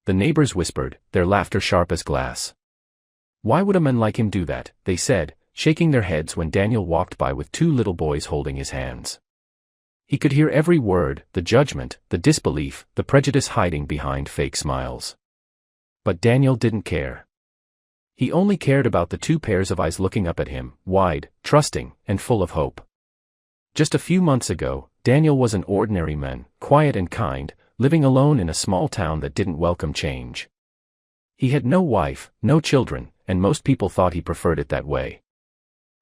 The neighbors whispered, their laughter sharp as glass. Why would a man like him do that, they said, shaking their heads when Daniel walked by with two little boys holding his hands. He could hear every word, the judgment, the disbelief, the prejudice hiding behind fake smiles. But Daniel didn't care. He only cared about the two pairs of eyes looking up at him, wide, trusting, and full of hope. Just a few months ago, Daniel was an ordinary man, quiet and kind, living alone in a small town that didn't welcome change. He had no wife, no children, and most people thought he preferred it that way.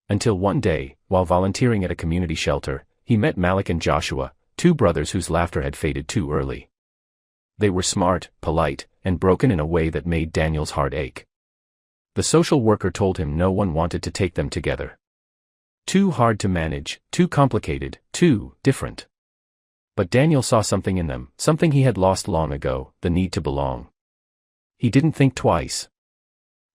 Until one day, while volunteering at a community shelter, he met Malik and Joshua, two brothers whose laughter had faded too early. They were smart, polite, and broken in a way that made Daniel's heart ache. The social worker told him no one wanted to take them together. Too hard to manage, too complicated, too different. But Daniel saw something in them, something he had lost long ago, the need to belong. He didn't think twice.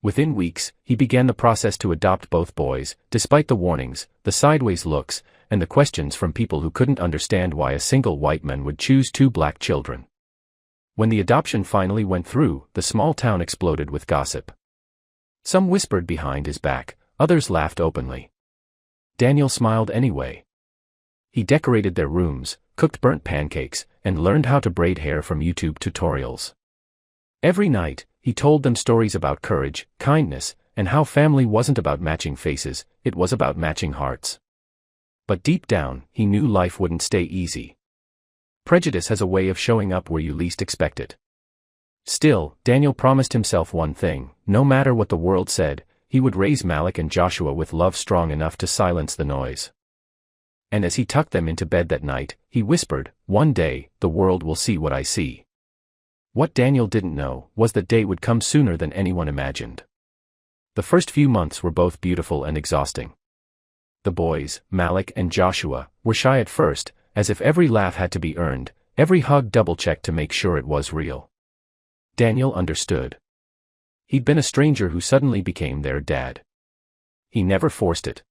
Within weeks, he began the process to adopt both boys, despite the warnings, the sideways looks, and the questions from people who couldn't understand why a single white man would choose two black children. When the adoption finally went through, the small town exploded with gossip. Some whispered behind his back, others laughed openly. Daniel smiled anyway. He decorated their rooms, cooked burnt pancakes, and learned how to braid hair from YouTube tutorials. Every night, he told them stories about courage, kindness, and how family wasn't about matching faces, it was about matching hearts. But deep down, he knew life wouldn't stay easy. Prejudice has a way of showing up where you least expect it. Still, Daniel promised himself one thing: no matter what the world said, he would raise Malik and Joshua with love strong enough to silence the noise. And as he tucked them into bed that night, he whispered, "One day, the world will see what I see." What Daniel didn't know was that day would come sooner than anyone imagined. The first few months were both beautiful and exhausting. The boys, Malik and Joshua, were shy at first, as if every laugh had to be earned, every hug double-checked to make sure it was real. Daniel understood. He'd been a stranger who suddenly became their dad. He never forced it.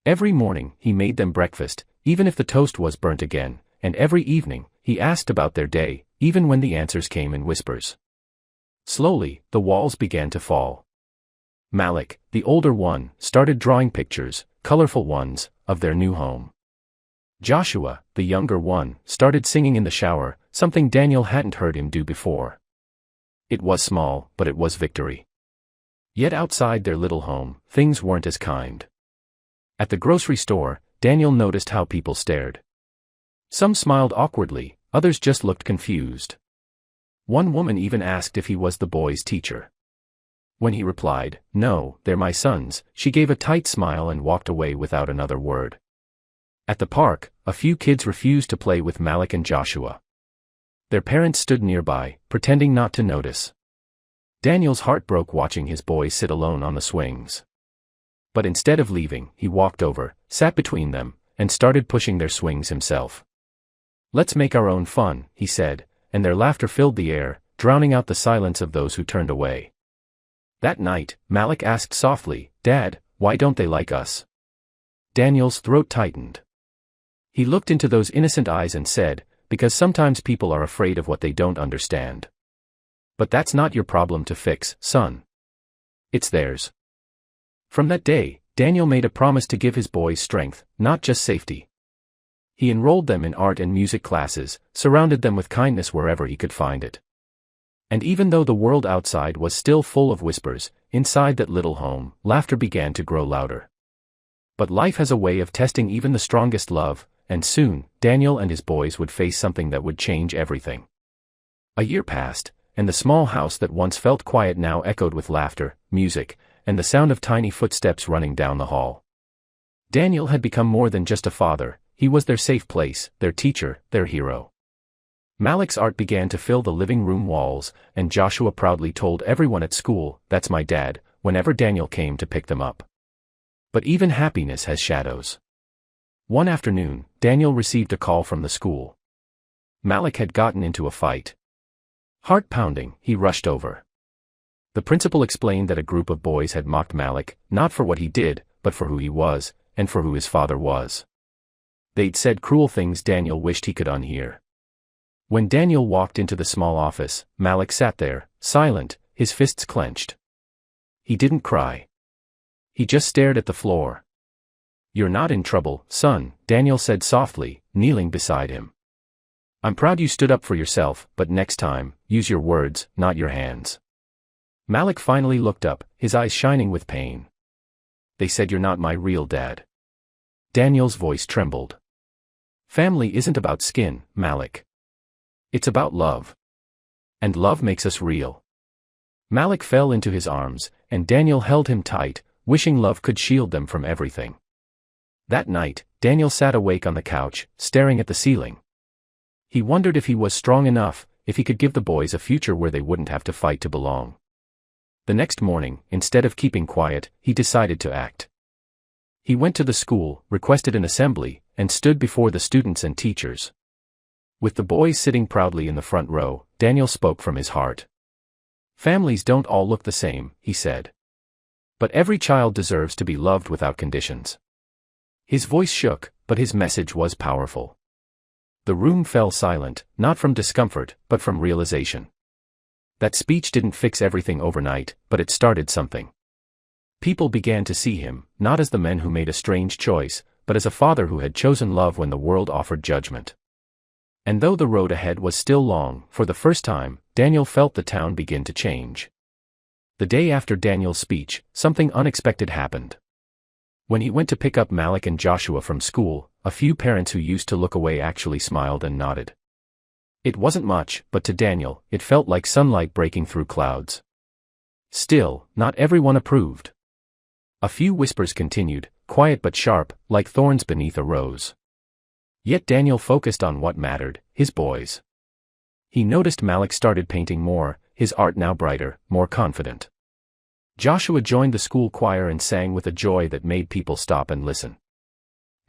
Every morning, he made them breakfast, even if the toast was burnt again, and every evening, he asked about their day, even when the answers came in whispers. Slowly, the walls began to fall. Malik, the older one, started drawing pictures, colorful ones, of their new home. Joshua, the younger one, started singing in the shower, something Daniel hadn't heard him do before. It was small, but it was victory. Yet outside their little home, things weren't as kind. At the grocery store, Daniel noticed how people stared. Some smiled awkwardly, others just looked confused. One woman even asked if he was the boys' teacher. When he replied, "No, they're my sons," she gave a tight smile and walked away without another word. At the park, a few kids refused to play with Malik and Joshua. Their parents stood nearby, pretending not to notice. Daniel's heart broke watching his boys sit alone on the swings. But instead of leaving, he walked over, sat between them, and started pushing their swings himself. "Let's make our own fun," he said, and their laughter filled the air, drowning out the silence of those who turned away. That night, Malik asked softly, "Dad, why don't they like us?" Daniel's throat tightened. He looked into those innocent eyes and said, "Because sometimes people are afraid of what they don't understand. But that's not your problem to fix, son. It's theirs." From that day, Daniel made a promise to give his boys strength, not just safety. He enrolled them in art and music classes, surrounded them with kindness wherever he could find it. And even though the world outside was still full of whispers, inside that little home, laughter began to grow louder. But life has a way of testing even the strongest love, and soon, Daniel and his boys would face something that would change everything. A year passed, and the small house that once felt quiet now echoed with laughter, music, and the sound of tiny footsteps running down the hall. Daniel had become more than just a father. He was their safe place, their teacher, their hero. Malik's art began to fill the living room walls, and Joshua proudly told everyone at school, "That's my dad," whenever Daniel came to pick them up. But even happiness has shadows. One afternoon, Daniel received a call from the school. Malik had gotten into a fight. Heart pounding, he rushed over. The principal explained that a group of boys had mocked Malik, not for what he did, but for who he was, and for who his father was. They'd said cruel things Daniel wished he could unhear. When Daniel walked into the small office, Malik sat there, silent, his fists clenched. He didn't cry. He just stared at the floor. "You're not in trouble, son," Daniel said softly, kneeling beside him. "I'm proud you stood up for yourself, but next time, use your words, not your hands." Malik finally looked up, his eyes shining with pain. "They said you're not my real dad." Daniel's voice trembled. "Family isn't about skin, Malik. It's about love. And love makes us real." Malik fell into his arms, and Daniel held him tight, wishing love could shield them from everything. That night, Daniel sat awake on the couch, staring at the ceiling. He wondered if he was strong enough, if he could give the boys a future where they wouldn't have to fight to belong. The next morning, instead of keeping quiet, he decided to act. He went to the school, requested an assembly, and stood before the students and teachers. With the boys sitting proudly in the front row, Daniel spoke from his heart. "Families don't all look the same," he said. "But every child deserves to be loved without conditions." His voice shook, but his message was powerful. The room fell silent, not from discomfort, but from realization. That speech didn't fix everything overnight, but it started something. People began to see him, not as the man who made a strange choice, but as a father who had chosen love when the world offered judgment. And though the road ahead was still long, for the first time, Daniel felt the town begin to change. The day after Daniel's speech, something unexpected happened. When he went to pick up Malik and Joshua from school, a few parents who used to look away actually smiled and nodded. It wasn't much, but to Daniel, it felt like sunlight breaking through clouds. Still, not everyone approved. A few whispers continued, quiet but sharp, like thorns beneath a rose. Yet Daniel focused on what mattered, his boys. He noticed Malik started painting more, his art now brighter, more confident. Joshua joined the school choir and sang with a joy that made people stop and listen.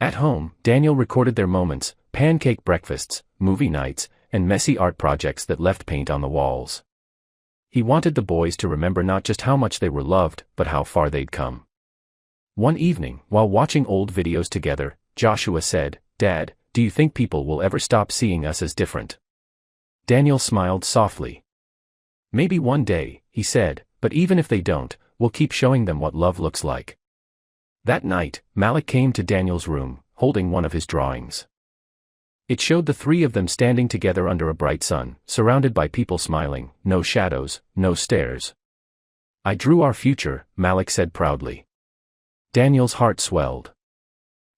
At home, Daniel recorded their moments, pancake breakfasts, movie nights, and messy art projects that left paint on the walls. He wanted the boys to remember not just how much they were loved, but how far they'd come. One evening, while watching old videos together, Joshua said, "Dad, do you think people will ever stop seeing us as different?" Daniel smiled softly. "Maybe one day," he said, "but even if they don't, we'll keep showing them what love looks like." That night, Malik came to Daniel's room, holding one of his drawings. It showed the three of them standing together under a bright sun, surrounded by people smiling, no shadows, no stares. "I drew our future," Malik said proudly. Daniel's heart swelled.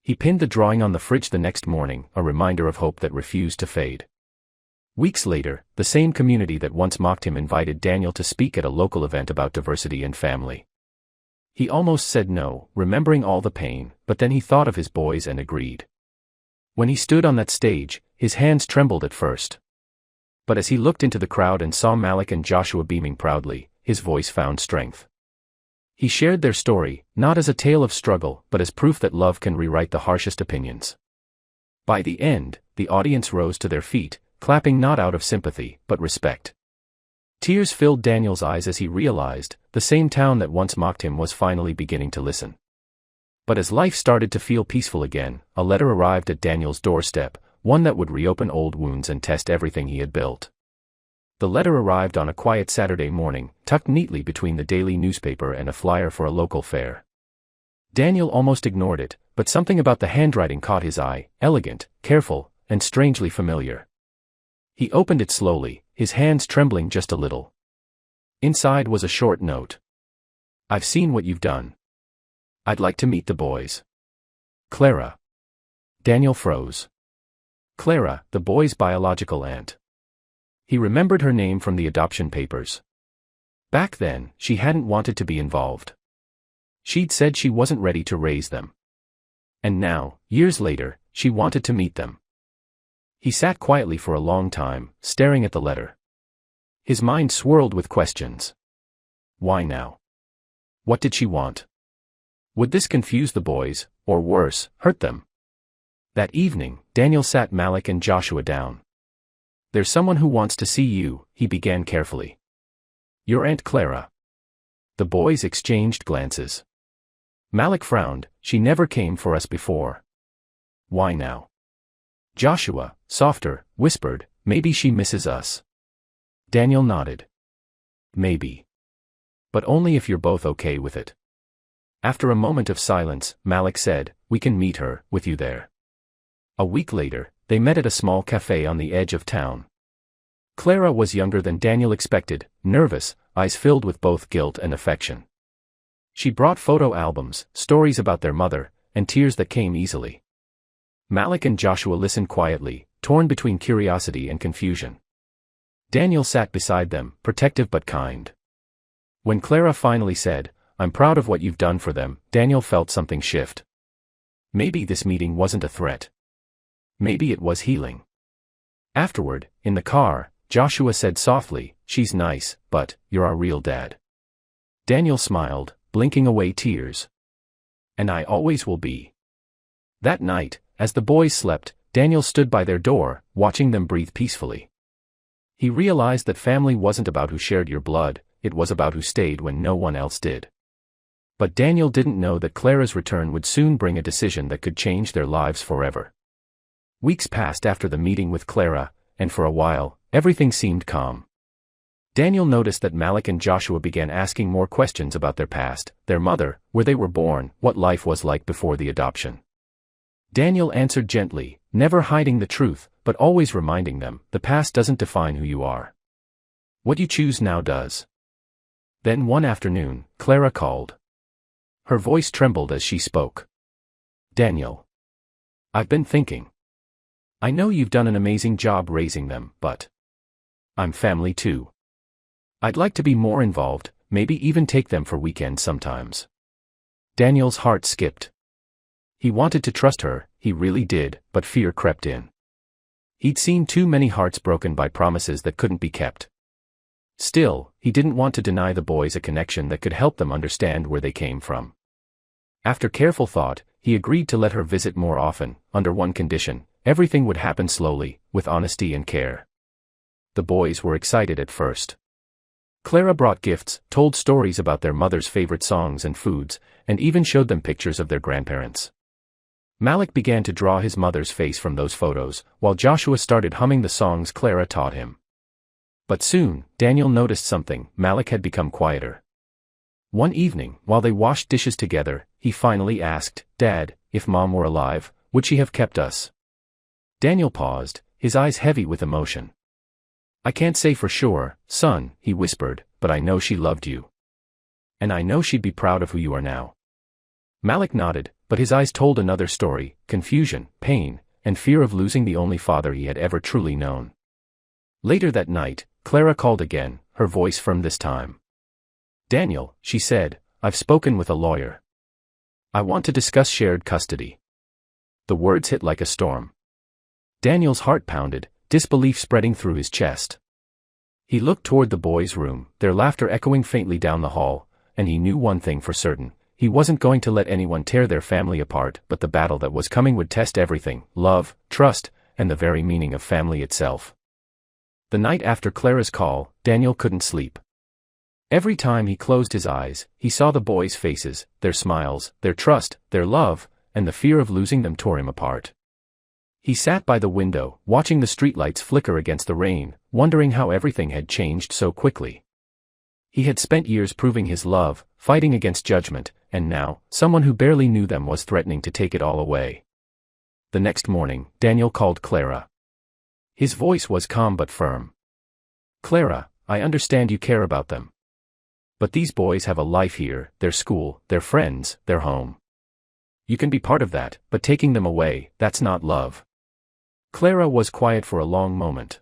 He pinned the drawing on the fridge the next morning, a reminder of hope that refused to fade. Weeks later, the same community that once mocked him invited Daniel to speak at a local event about diversity and family. He almost said no, remembering all the pain, but then he thought of his boys and agreed. When he stood on that stage, his hands trembled at first. But as he looked into the crowd and saw Malik and Joshua beaming proudly, his voice found strength. He shared their story, not as a tale of struggle, but as proof that love can rewrite the harshest opinions. By the end, the audience rose to their feet, clapping not out of sympathy, but respect. Tears filled Daniel's eyes as he realized, the same town that once mocked him was finally beginning to listen. But as life started to feel peaceful again, a letter arrived at Daniel's doorstep, one that would reopen old wounds and test everything he had built. The letter arrived on a quiet Saturday morning, tucked neatly between the daily newspaper and a flyer for a local fair. Daniel almost ignored it, but something about the handwriting caught his eye, elegant, careful, and strangely familiar. He opened it slowly, his hands trembling just a little. Inside was a short note. "I've seen what you've done. I'd like to meet the boys. Clara." Daniel froze. Clara, the boy's biological aunt. He remembered her name from the adoption papers. Back then, she hadn't wanted to be involved. She'd said she wasn't ready to raise them. And now, years later, she wanted to meet them. He sat quietly for a long time, staring at the letter. His mind swirled with questions. Why now? What did she want? Would this confuse the boys, or worse, hurt them? That evening, Daniel sat Malik and Joshua down. "There's someone who wants to see you," he began carefully. "Your Aunt Clara." The boys exchanged glances. Malik frowned. "She never came for us before." "Why now?" Joshua, softer, whispered, Maybe she misses us. Daniel nodded. Maybe. But only if you're both okay with it. After a moment of silence, Malik said, we can meet her, with you there. A week later, they met at a small cafe on the edge of town. Clara was younger than Daniel expected, nervous, eyes filled with both guilt and affection. She brought photo albums, stories about their mother, and tears that came easily. Malik and Joshua listened quietly, torn between curiosity and confusion. Daniel sat beside them, protective but kind. When Clara finally said, I'm proud of what you've done for them, Daniel felt something shift. Maybe this meeting wasn't a threat. Maybe it was healing. Afterward, in the car, Joshua said softly, she's nice, but you're our real dad. Daniel smiled, blinking away tears. And I always will be. That night, as the boys slept, Daniel stood by their door, watching them breathe peacefully. He realized that family wasn't about who shared your blood, it was about who stayed when no one else did. But Daniel didn't know that Clara's return would soon bring a decision that could change their lives forever. Weeks passed after the meeting with Clara, and for a while, everything seemed calm. Daniel noticed that Malik and Joshua began asking more questions about their past, their mother, where they were born, what life was like before the adoption. Daniel answered gently, never hiding the truth, but always reminding them, the past doesn't define who you are. What you choose now does. Then one afternoon, Clara called. Her voice trembled as she spoke. Daniel. I've been thinking. I know you've done an amazing job raising them, but I'm family too. I'd like to be more involved, maybe even take them for weekends sometimes. Daniel's heart skipped. He wanted to trust her, he really did, but fear crept in. He'd seen too many hearts broken by promises that couldn't be kept. Still, he didn't want to deny the boys a connection that could help them understand where they came from. After careful thought, he agreed to let her visit more often, under one condition: everything would happen slowly, with honesty and care. The boys were excited at first. Clara brought gifts, told stories about their mother's favorite songs and foods, and even showed them pictures of their grandparents. Malik began to draw his mother's face from those photos, while Joshua started humming the songs Clara taught him. But soon, Daniel noticed something: Malik had become quieter. One evening, while they washed dishes together, he finally asked, Dad, if Mom were alive, would she have kept us? Daniel paused, his eyes heavy with emotion. I can't say for sure, son, he whispered, but I know she loved you. And I know she'd be proud of who you are now. Malik nodded, but his eyes told another story: confusion, pain, and fear of losing the only father he had ever truly known. Later that night, Clara called again, her voice firm this time. Daniel, she said, I've spoken with a lawyer. I want to discuss shared custody. The words hit like a storm. Daniel's heart pounded, disbelief spreading through his chest. He looked toward the boys' room, their laughter echoing faintly down the hall, and he knew one thing for certain: he wasn't going to let anyone tear their family apart, but the battle that was coming would test everything: love, trust, and the very meaning of family itself. The night after Clara's call, Daniel couldn't sleep. Every time he closed his eyes, he saw the boys' faces, their smiles, their trust, their love, and the fear of losing them tore him apart. He sat by the window, watching the streetlights flicker against the rain, wondering how everything had changed so quickly. He had spent years proving his love, fighting against judgment, and now, someone who barely knew them was threatening to take it all away. The next morning, Daniel called Clara. His voice was calm but firm. Clara, I understand you care about them. But these boys have a life here, their school, their friends, their home. You can be part of that, but taking them away, that's not love. Clara was quiet for a long moment.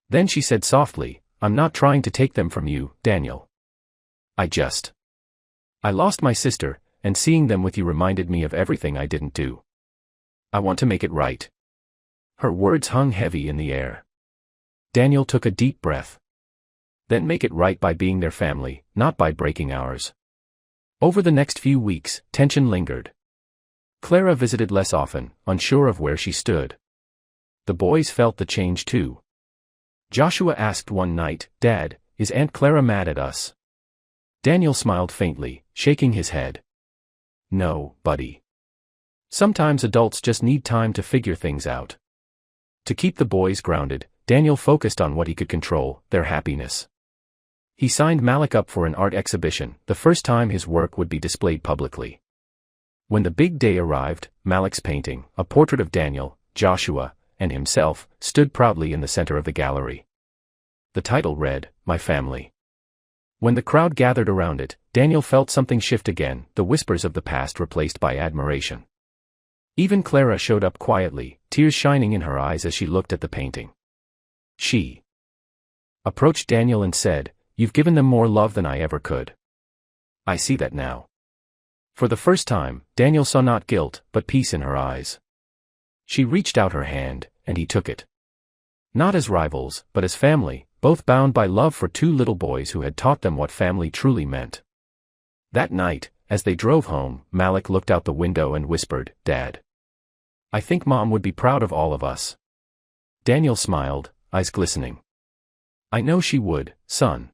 Then she said softly, I'm not trying to take them from you, Daniel. I lost my sister, and seeing them with you reminded me of everything I didn't do. I want to make it right. Her words hung heavy in the air. Daniel took a deep breath. Then make it right by being their family, not by breaking ours. Over the next few weeks, tension lingered. Clara visited less often, unsure of where she stood. The boys felt the change too. Joshua asked one night, Dad, is Aunt Clara mad at us? Daniel smiled faintly, shaking his head. No, buddy. Sometimes adults just need time to figure things out. To keep the boys grounded, Daniel focused on what he could control, their happiness. He signed Malik up for an art exhibition, the first time his work would be displayed publicly. When the big day arrived, Malik's painting, a portrait of Daniel, Joshua, and himself, stood proudly in the center of the gallery. The title read, "My Family." When the crowd gathered around it, Daniel felt something shift again, the whispers of the past replaced by admiration. Even Clara showed up quietly, tears shining in her eyes as she looked at the painting. She approached Daniel and said, "You've given them more love than I ever could. I see that now." For the first time, Daniel saw not guilt, but peace in her eyes. She reached out her hand, and he took it. Not as rivals, but as family, both bound by love for two little boys who had taught them what family truly meant. That night, as they drove home, Malik looked out the window and whispered, "Dad, I think Mom would be proud of all of us." Daniel smiled, eyes glistening. "I know she would, son."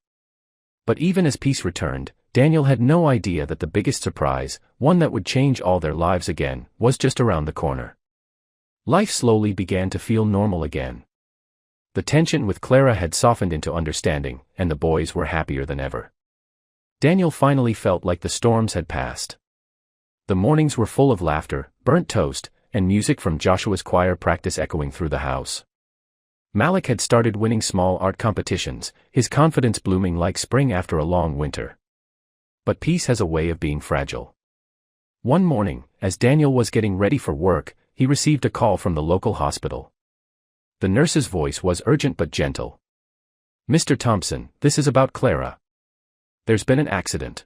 But even as peace returned, Daniel had no idea that the biggest surprise, one that would change all their lives again, was just around the corner. Life slowly began to feel normal again. The tension with Clara had softened into understanding, and the boys were happier than ever. Daniel finally felt like the storms had passed. The mornings were full of laughter, burnt toast, and music from Joshua's choir practice echoing through the house. Malik had started winning small art competitions, his confidence blooming like spring after a long winter. But peace has a way of being fragile. One morning, as Daniel was getting ready for work, he received a call from the local hospital. The nurse's voice was urgent but gentle. "Mr. Thompson, this is about Clara. There's been an accident."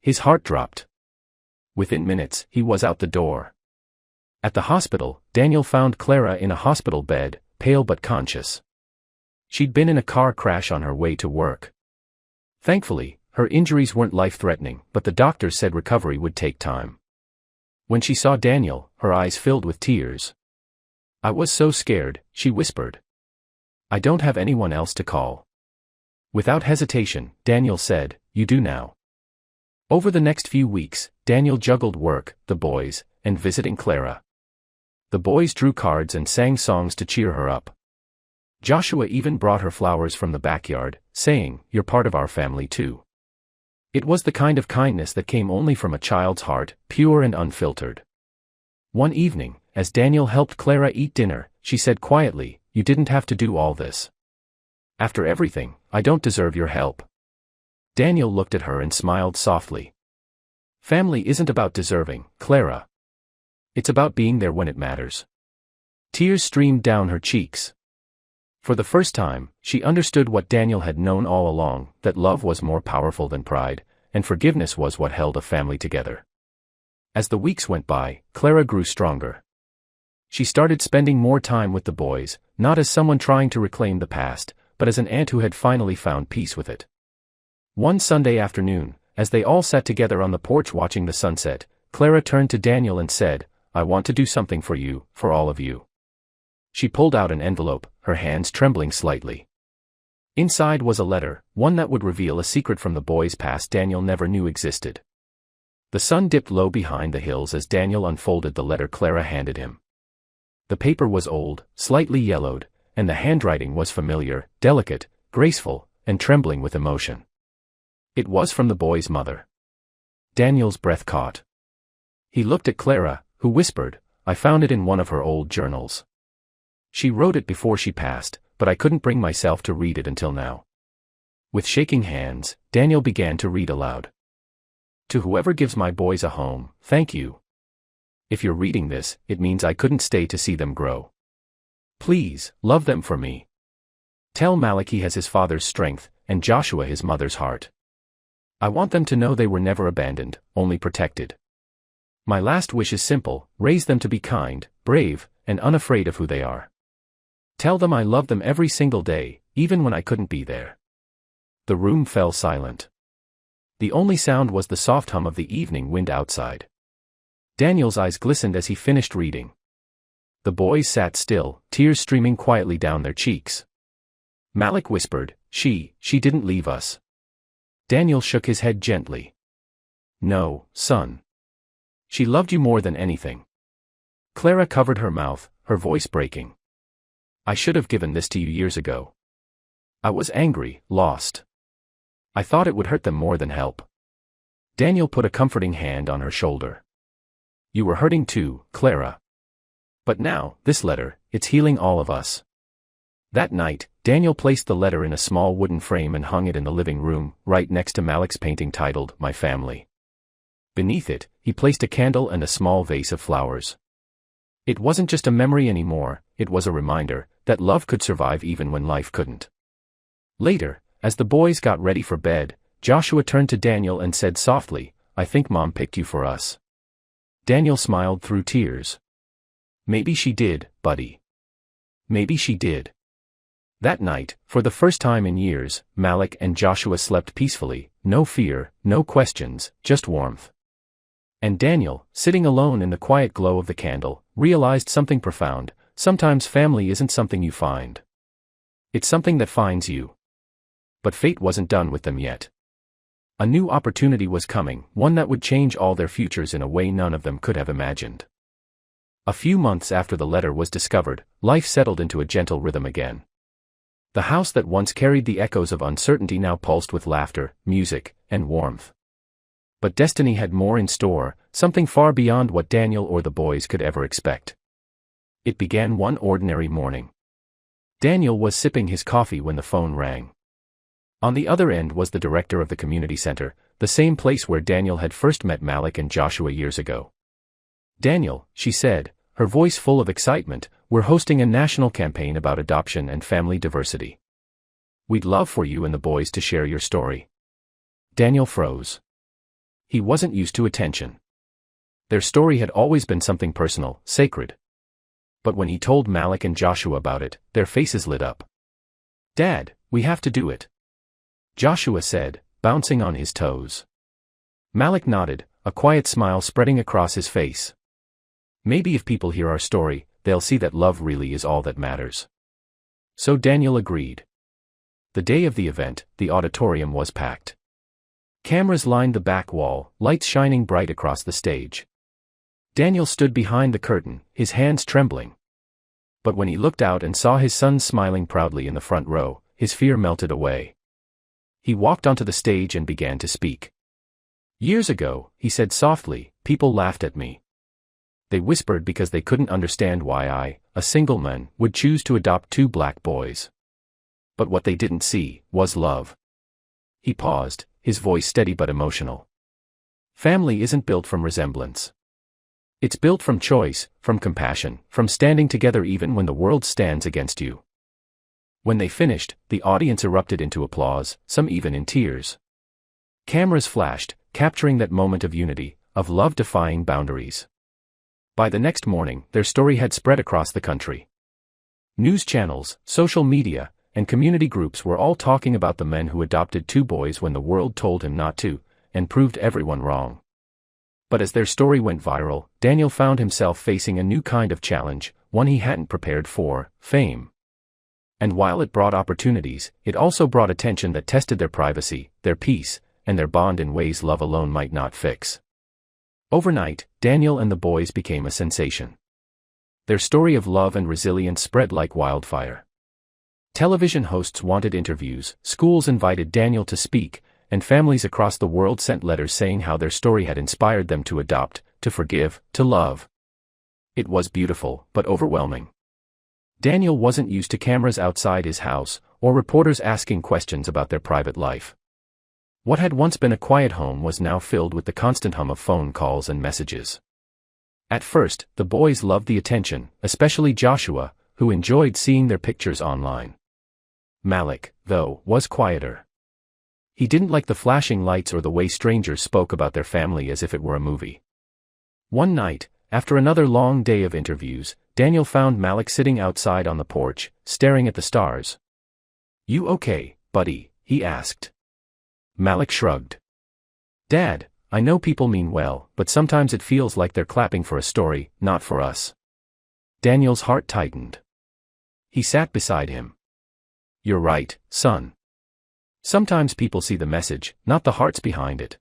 His heart dropped. Within minutes, he was out the door. At the hospital, Daniel found Clara in a hospital bed, pale but conscious. She'd been in a car crash on her way to work. Thankfully, her injuries weren't life-threatening, but the doctors said recovery would take time. When she saw Daniel, her eyes filled with tears. "I was so scared," she whispered. "I don't have anyone else to call." Without hesitation, Daniel said, "You do now." Over the next few weeks, Daniel juggled work, the boys, and visiting Clara. The boys drew cards and sang songs to cheer her up. Joshua even brought her flowers from the backyard, saying, "You're part of our family too." It was the kind of kindness that came only from a child's heart, pure and unfiltered. One evening, as Daniel helped Clara eat dinner, she said quietly, "You didn't have to do all this. After everything, I don't deserve your help." Daniel looked at her and smiled softly. "Family isn't about deserving, Clara. It's about being there when it matters." Tears streamed down her cheeks. For the first time, she understood what Daniel had known all along, that love was more powerful than pride, and forgiveness was what held a family together. As the weeks went by, Clara grew stronger. She started spending more time with the boys, not as someone trying to reclaim the past, but as an aunt who had finally found peace with it. One Sunday afternoon, as they all sat together on the porch watching the sunset, Clara turned to Daniel and said, "I want to do something for you, for all of you." She pulled out an envelope, her hands trembling slightly. Inside was a letter, one that would reveal a secret from the boys' past Daniel never knew existed. The sun dipped low behind the hills as Daniel unfolded the letter Clara handed him. The paper was old, slightly yellowed, and the handwriting was familiar, delicate, graceful, and trembling with emotion. It was from the boy's mother. Daniel's breath caught. He looked at Clara, who whispered, "I found it in one of her old journals. She wrote it before she passed, but I couldn't bring myself to read it until now." With shaking hands, Daniel began to read aloud. "To whoever gives my boys a home, thank you. If you're reading this, it means I couldn't stay to see them grow. Please, love them for me. Tell Malik he has his father's strength, and Joshua his mother's heart. I want them to know they were never abandoned, only protected. My last wish is simple, raise them to be kind, brave, and unafraid of who they are. Tell them I love them every single day, even when I couldn't be there." The room fell silent. The only sound was the soft hum of the evening wind outside. Daniel's eyes glistened as he finished reading. The boys sat still, tears streaming quietly down their cheeks. Malik whispered, She didn't leave us." Daniel shook his head gently. "No, son. She loved you more than anything." Clara covered her mouth, her voice breaking. I should have given this to you years ago. I was angry, lost. I thought it would hurt them more than help. Daniel put a comforting hand on her shoulder. You were hurting too, Clara. But now, this letter, it's healing all of us. That night, Daniel placed the letter in a small wooden frame and hung it in the living room, right next to Malik's painting titled, My Family. Beneath it, he placed a candle and a small vase of flowers. It wasn't just a memory anymore, it was a reminder that love could survive even when life couldn't. Later, as the boys got ready for bed, Joshua turned to Daniel and said softly, I think Mom picked you for us. Daniel smiled through tears. Maybe she did, buddy. Maybe she did. That night, for the first time in years, Malik and Joshua slept peacefully, no fear, no questions, just warmth. And Daniel, sitting alone in the quiet glow of the candle, realized something profound. Sometimes family isn't something you find. It's something that finds you. But fate wasn't done with them yet. A new opportunity was coming, one that would change all their futures in a way none of them could have imagined. A few months after the letter was discovered, life settled into a gentle rhythm again. The house that once carried the echoes of uncertainty now pulsed with laughter, music, and warmth. But destiny had more in store, something far beyond what Daniel or the boys could ever expect. It began one ordinary morning. Daniel was sipping his coffee when the phone rang. On the other end was the director of the community center, the same place where Daniel had first met Malik and Joshua years ago. Daniel, she said, her voice full of excitement, we're hosting a national campaign about adoption and family diversity. We'd love for you and the boys to share your story. Daniel froze. He wasn't used to attention. Their story had always been something personal, sacred. But when he told Malik and Joshua about it, their faces lit up. Dad, we have to do it. Joshua said, bouncing on his toes. Malik nodded, a quiet smile spreading across his face. Maybe if people hear our story, they'll see that love really is all that matters. So Daniel agreed. The day of the event, the auditorium was packed. Cameras lined the back wall, lights shining bright across the stage. Daniel stood behind the curtain, his hands trembling. But when he looked out and saw his son smiling proudly in the front row, his fear melted away. He walked onto the stage and began to speak. Years ago, he said softly, people laughed at me. They whispered because they couldn't understand why I, a single man, would choose to adopt 2 black boys. But what they didn't see was love. He paused, his voice steady but emotional. Family isn't built from resemblance. It's built from choice, from compassion, from standing together even when the world stands against you. When they finished, the audience erupted into applause, some even in tears. Cameras flashed, capturing that moment of unity, of love defying boundaries. By the next morning, their story had spread across the country. News channels, social media, and community groups were all talking about the men who adopted 2 boys when the world told him not to, and proved everyone wrong. But as their story went viral, Daniel found himself facing a new kind of challenge, one he hadn't prepared for, fame. And while it brought opportunities, it also brought attention that tested their privacy, their peace, and their bond in ways love alone might not fix. Overnight, Daniel and the boys became a sensation. Their story of love and resilience spread like wildfire. Television hosts wanted interviews, schools invited Daniel to speak, and families across the world sent letters saying how their story had inspired them to adopt, to forgive, to love. It was beautiful, but overwhelming. Daniel wasn't used to cameras outside his house, or reporters asking questions about their private life. What had once been a quiet home was now filled with the constant hum of phone calls and messages. At first, the boys loved the attention, especially Joshua, who enjoyed seeing their pictures online. Malik, though, was quieter. He didn't like the flashing lights or the way strangers spoke about their family as if it were a movie. One night, after another long day of interviews, Daniel found Malik sitting outside on the porch, staring at the stars. "You okay, buddy?" he asked. Malik shrugged. "Dad, I know people mean well, but sometimes it feels like they're clapping for a story, not for us." Daniel's heart tightened. He sat beside him. "You're right, son. Sometimes people see the message, not the hearts behind it.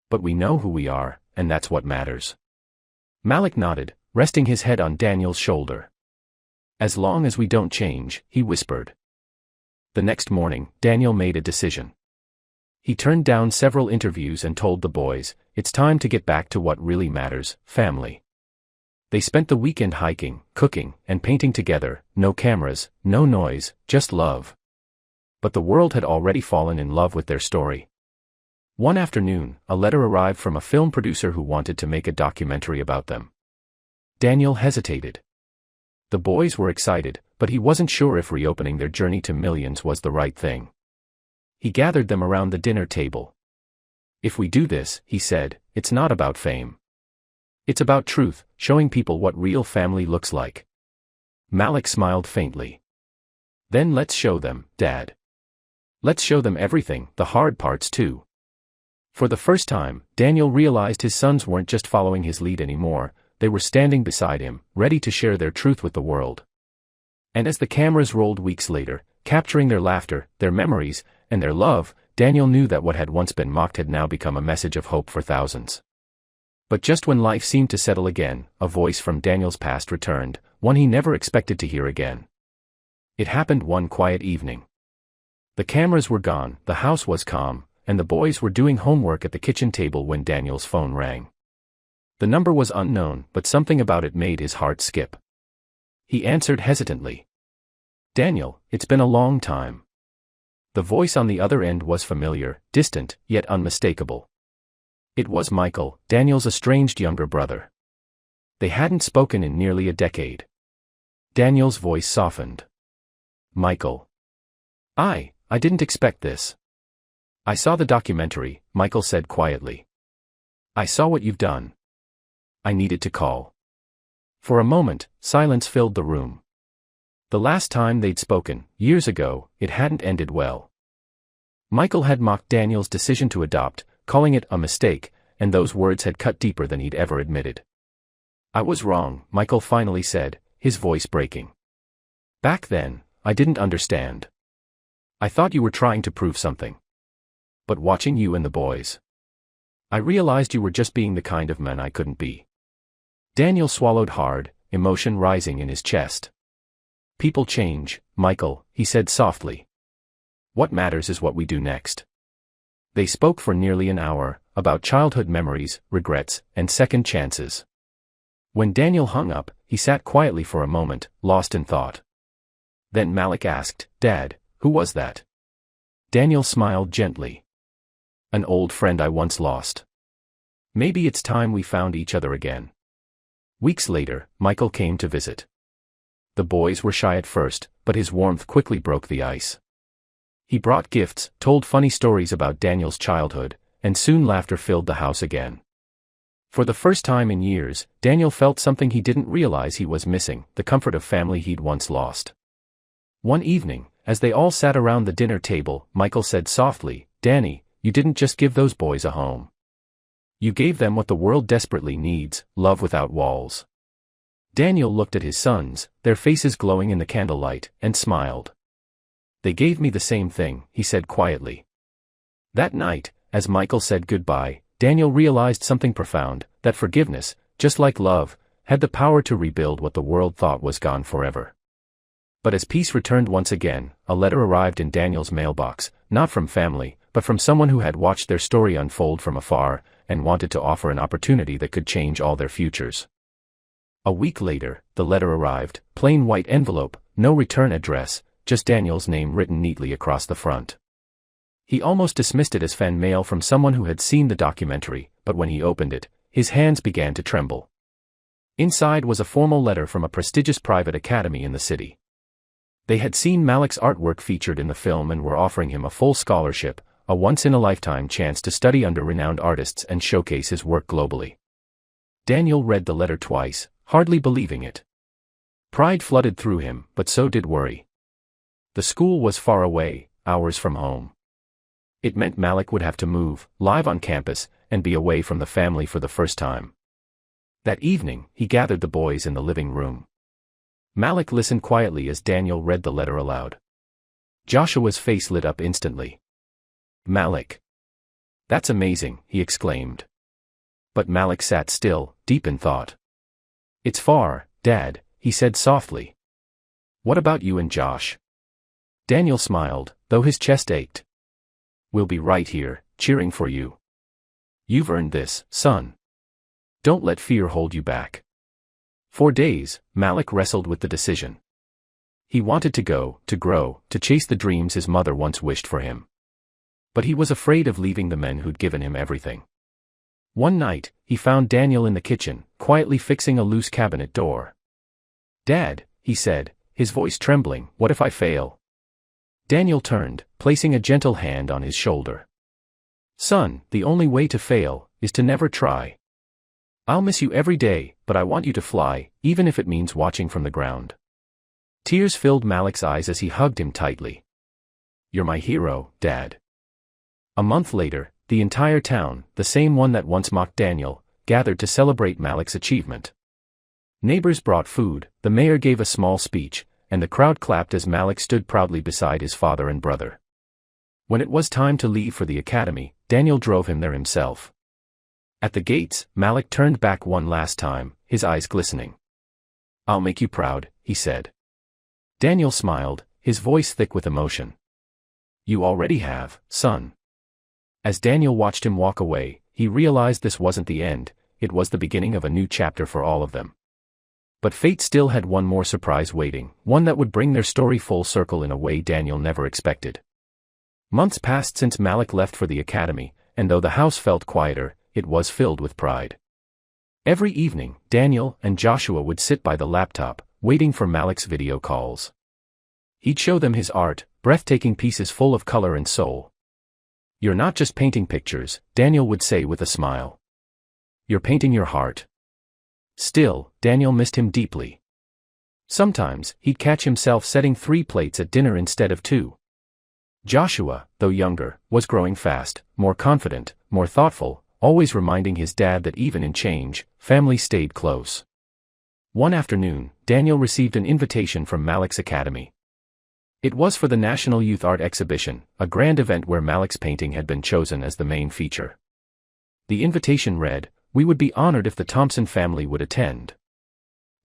But we know who we are, and that's what matters." Malik nodded, resting his head on Daniel's shoulder. As long as we don't change, he whispered. The next morning, Daniel made a decision. He turned down several interviews and told the boys, it's time to get back to what really matters, family. They spent the weekend hiking, cooking, and painting together, no cameras, no noise, just love. But the world had already fallen in love with their story. One afternoon, a letter arrived from a film producer who wanted to make a documentary about them. Daniel hesitated. The boys were excited, but he wasn't sure if reopening their journey to millions was the right thing. He gathered them around the dinner table. If we do this, he said, it's not about fame. It's about truth, showing people what real family looks like. Malik smiled faintly. Then let's show them, Dad. Let's show them everything, the hard parts too. For the first time, Daniel realized his sons weren't just following his lead anymore, they were standing beside him, ready to share their truth with the world. And as the cameras rolled weeks later, capturing their laughter, their memories, and their love, Daniel knew that what had once been mocked had now become a message of hope for thousands. But just when life seemed to settle again, a voice from Daniel's past returned, one he never expected to hear again. It happened one quiet evening. The cameras were gone, the house was calm, and the boys were doing homework at the kitchen table when Daniel's phone rang. The number was unknown, but something about it made his heart skip. He answered hesitantly. Daniel, it's been a long time. The voice on the other end was familiar, distant, yet unmistakable. It was Michael, Daniel's estranged younger brother. They hadn't spoken in nearly a decade. Daniel's voice softened. Michael. I didn't expect this. I saw the documentary, Michael said quietly. I saw what you've done. I needed to call. For a moment, silence filled the room. The last time they'd spoken, years ago, it hadn't ended well. Michael had mocked Daniel's decision to adopt, calling it a mistake, and those words had cut deeper than he'd ever admitted. I was wrong, Michael finally said, his voice breaking. Back then, I didn't understand. I thought you were trying to prove something. But watching you and the boys, I realized you were just being the kind of man I couldn't be. Daniel swallowed hard, emotion rising in his chest. People change, Michael, he said softly. What matters is what we do next. They spoke for nearly an hour, about childhood memories, regrets, and second chances. When Daniel hung up, he sat quietly for a moment, lost in thought. Then Malik asked, Dad, who was that? Daniel smiled gently. An old friend I once lost. Maybe it's time we found each other again. Weeks later, Michael came to visit. The boys were shy at first, but his warmth quickly broke the ice. He brought gifts, told funny stories about Daniel's childhood, and soon laughter filled the house again. For the first time in years, Daniel felt something he didn't realize he was missing, the comfort of family he'd once lost. One evening, as they all sat around the dinner table, Michael said softly, Danny, you didn't just give those boys a home. You gave them what the world desperately needs, love without walls. Daniel looked at his sons, their faces glowing in the candlelight, and smiled. They gave me the same thing, he said quietly. That night, as Michael said goodbye, Daniel realized something profound, that forgiveness, just like love, had the power to rebuild what the world thought was gone forever. But as peace returned once again, a letter arrived in Daniel's mailbox, not from family, but from someone who had watched their story unfold from afar, and wanted to offer an opportunity that could change all their futures. A week later, the letter arrived, plain white envelope, no return address, just Daniel's name written neatly across the front. He almost dismissed it as fan mail from someone who had seen the documentary, but when he opened it, his hands began to tremble. Inside was a formal letter from a prestigious private academy in the city. They had seen Malik's artwork featured in the film and were offering him a full scholarship, a once-in-a-lifetime chance to study under renowned artists and showcase his work globally. Daniel read the letter twice, hardly believing it. Pride flooded through him, but so did worry. The school was far away, hours from home. It meant Malik would have to move, live on campus, and be away from the family for the first time. That evening, he gathered the boys in the living room. Malik listened quietly as Daniel read the letter aloud. Joshua's face lit up instantly. Malik. That's amazing, he exclaimed. But Malik sat still, deep in thought. It's far, Dad, he said softly. What about you and Josh? Daniel smiled, though his chest ached. We'll be right here, cheering for you. You've earned this, son. Don't let fear hold you back. For days, Malik wrestled with the decision. He wanted to go, to grow, to chase the dreams his mother once wished for him. But he was afraid of leaving the men who'd given him everything. One night, he found Daniel in the kitchen, quietly fixing a loose cabinet door. Dad, he said, his voice trembling, what if I fail? Daniel turned, placing a gentle hand on his shoulder. Son, the only way to fail is to never try. I'll miss you every day, but I want you to fly, even if it means watching from the ground. Tears filled Malik's eyes as he hugged him tightly. You're my hero, Dad. A month later, the entire town, the same one that once mocked Daniel, gathered to celebrate Malik's achievement. Neighbors brought food, the mayor gave a small speech, and the crowd clapped as Malik stood proudly beside his father and brother. When it was time to leave for the academy, Daniel drove him there himself. At the gates, Malik turned back one last time, his eyes glistening. I'll make you proud, he said. Daniel smiled, his voice thick with emotion. You already have, son. As Daniel watched him walk away, he realized this wasn't the end, it was the beginning of a new chapter for all of them. But fate still had one more surprise waiting, one that would bring their story full circle in a way Daniel never expected. Months passed since Malik left for the academy, and though the house felt quieter, it was filled with pride. Every evening, Daniel and Joshua would sit by the laptop, waiting for Malik's video calls. He'd show them his art, breathtaking pieces full of color and soul. You're not just painting pictures, Daniel would say with a smile. You're painting your heart. Still, Daniel missed him deeply. Sometimes, he'd catch himself setting 3 plates at dinner instead of 2. Joshua, though younger, was growing fast, more confident, more thoughtful, always reminding his dad that even in change, family stayed close. One afternoon, Daniel received an invitation from Malik's academy. It was for the National Youth Art Exhibition, a grand event where Malik's painting had been chosen as the main feature. The invitation read, "We would be honored if the Thompson family would attend."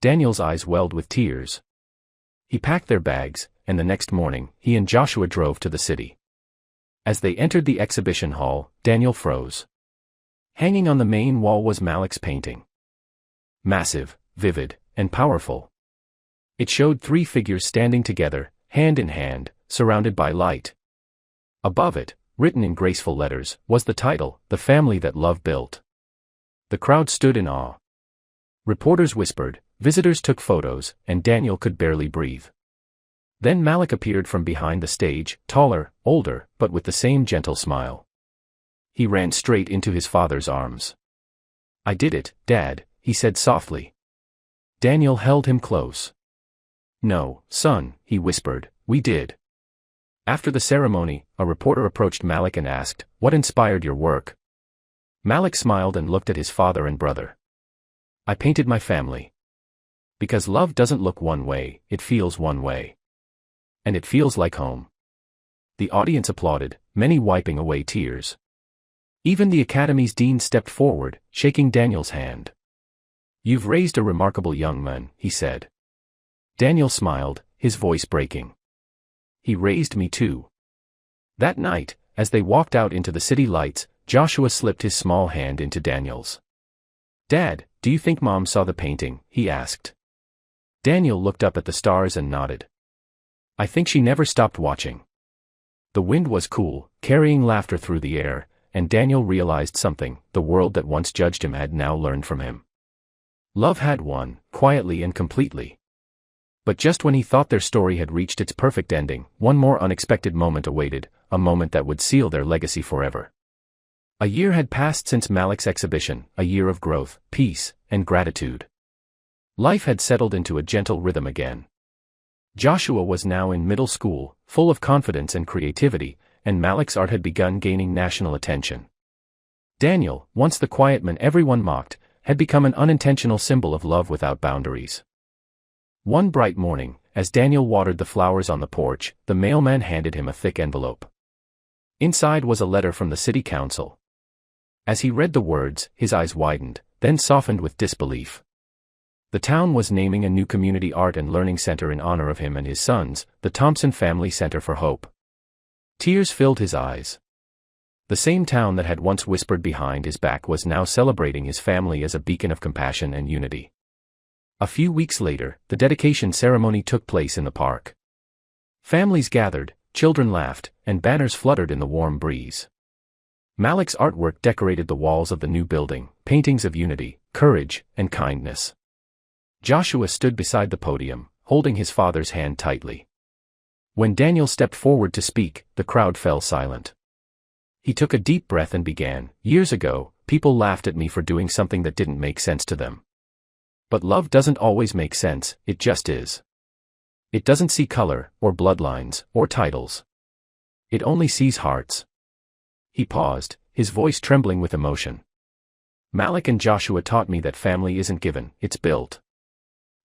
Daniel's eyes welled with tears. He packed their bags, and the next morning, he and Joshua drove to the city. As they entered the exhibition hall, Daniel froze. Hanging on the main wall was Malik's painting. Massive, vivid, and powerful. It showed 3 figures standing together, hand in hand, surrounded by light. Above it, written in graceful letters, was the title, "The Family That Love Built." The crowd stood in awe. Reporters whispered, visitors took photos, and Daniel could barely breathe. Then Malik appeared from behind the stage, taller, older, but with the same gentle smile. He ran straight into his father's arms. "I did it, Dad," he said softly. Daniel held him close. "No, son," he whispered, "we did." After the ceremony, a reporter approached Malik and asked, "What inspired your work?" Malik smiled and looked at his father and brother. "I painted my family. Because love doesn't look one way, it feels one way. And it feels like home." The audience applauded, many wiping away tears. Even the academy's dean stepped forward, shaking Daniel's hand. "You've raised a remarkable young man," he said. Daniel smiled, his voice breaking. "He raised me too." That night, as they walked out into the city lights, Joshua slipped his small hand into Daniel's. "Dad, do you think Mom saw the painting?" he asked. Daniel looked up at the stars and nodded. "I think she never stopped watching." The wind was cool, carrying laughter through the air, and Daniel realized something, the world that once judged him had now learned from him. Love had won, quietly and completely. But just when he thought their story had reached its perfect ending, one more unexpected moment awaited, a moment that would seal their legacy forever. A year had passed since Malik's exhibition, a year of growth, peace, and gratitude. Life had settled into a gentle rhythm again. Joshua was now in middle school, full of confidence and creativity, and Malik's art had begun gaining national attention. Daniel, once the quiet man everyone mocked, had become an unintentional symbol of love without boundaries. One bright morning, as Daniel watered the flowers on the porch, the mailman handed him a thick envelope. Inside was a letter from the city council. As he read the words, his eyes widened, then softened with disbelief. The town was naming a new community art and learning center in honor of him and his sons, the Thompson Family Center for Hope. Tears filled his eyes. The same town that had once whispered behind his back was now celebrating his family as a beacon of compassion and unity. A few weeks later, the dedication ceremony took place in the park. Families gathered, children laughed, and banners fluttered in the warm breeze. Malik's artwork decorated the walls of the new building, paintings of unity, courage, and kindness. Joshua stood beside the podium, holding his father's hand tightly. When Daniel stepped forward to speak, the crowd fell silent. He took a deep breath and began, "Years ago, people laughed at me for doing something that didn't make sense to them. But love doesn't always make sense, it just is. It doesn't see color, or bloodlines, or titles. It only sees hearts." He paused, his voice trembling with emotion. "Malik and Joshua taught me that family isn't given, it's built.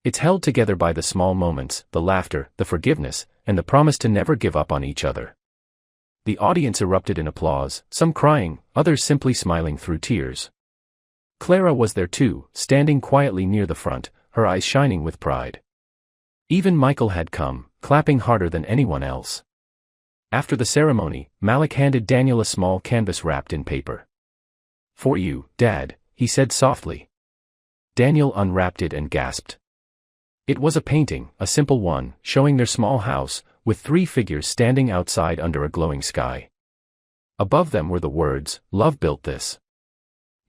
It's held together by the small moments, the laughter, the forgiveness, and the promise to never give up on each other." The audience erupted in applause, some crying, others simply smiling through tears. Clara was there too, standing quietly near the front, her eyes shining with pride. Even Michael had come, clapping harder than anyone else. After the ceremony, Malik handed Daniel a small canvas wrapped in paper. "For you, Dad," he said softly. Daniel unwrapped it and gasped. It was a painting, a simple one, showing their small house, with 3 figures standing outside under a glowing sky. Above them were the words, "Love built this."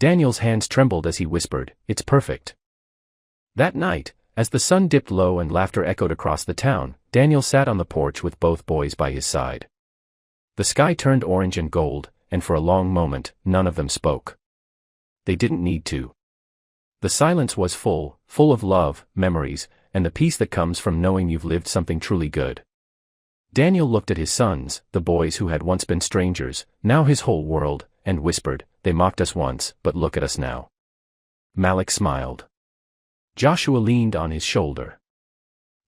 Daniel's hands trembled as he whispered, "It's perfect." That night, as the sun dipped low and laughter echoed across the town, Daniel sat on the porch with both boys by his side. The sky turned orange and gold, and for a long moment, none of them spoke. They didn't need to. The silence was full of love, memories, and the peace that comes from knowing you've lived something truly good. Daniel looked at his sons, the boys who had once been strangers, now his whole world, and whispered, "They mocked us once, but look at us now." Malik smiled. Joshua leaned on his shoulder.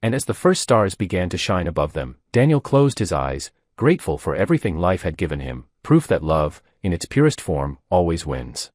And as the first stars began to shine above them, Daniel closed his eyes, grateful for everything life had given him, proof that love, in its purest form, always wins.